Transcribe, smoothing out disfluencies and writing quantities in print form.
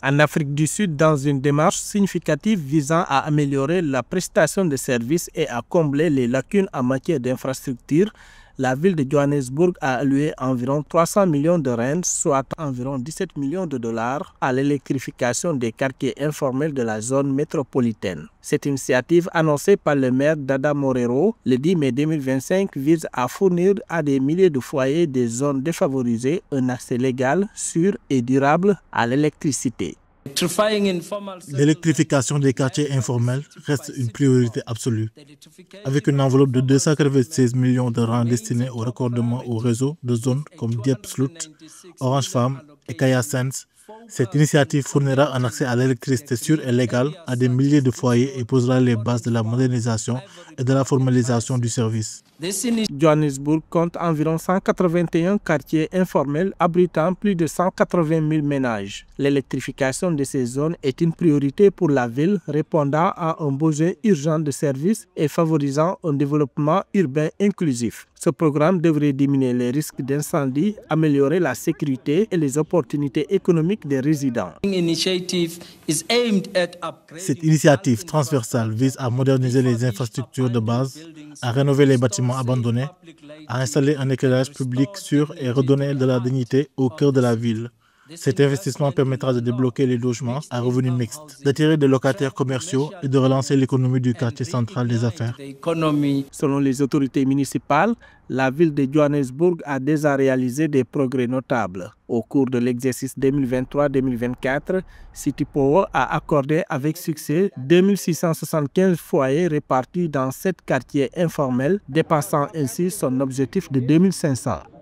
En Afrique du Sud, dans une démarche significative visant à améliorer la prestation de services et à combler les lacunes en matière d'infrastructures, la ville de Johannesburg a alloué environ 300 millions de rand, soit environ 17 millions de dollars, à l'électrification des quartiers informels de la zone métropolitaine. Cette initiative, annoncée par le maire Dada Morero le 10 mai 2025, vise à fournir à des milliers de foyers des zones défavorisées un accès légal, sûr et durable à l'électricité. L'électrification des quartiers informels reste une priorité absolue. Avec une enveloppe de 296 millions de rands destinés au raccordement au réseau de zones comme Diepsloot, Orange Farm et Kaya Sands, cette initiative fournira un accès à l'électricité sûr et légal à des milliers de foyers et posera les bases de la modernisation et de la formalisation du service. Johannesburg compte environ 181 quartiers informels abritant plus de 180 000 ménages. L'électrification de ces zones est une priorité pour la ville, répondant à un besoin urgent de services et favorisant un développement urbain inclusif. Ce programme devrait diminuer les risques d'incendie, améliorer la sécurité et les opportunités économiques des résidents. Cette initiative transversale vise à moderniser les infrastructures de base, à rénover les bâtiments abandonnés, à installer un éclairage public sûr et redonner de la dignité au cœur de la ville. Cet investissement permettra de débloquer les logements à revenus mixtes, d'attirer des locataires commerciaux et de relancer l'économie du quartier central des affaires. Selon les autorités municipales, la ville de Johannesburg a déjà réalisé des progrès notables. Au cours de l'exercice 2023-2024, City Power a accordé avec succès 2675 foyers répartis dans 7 quartiers informels, dépassant ainsi son objectif de 2500.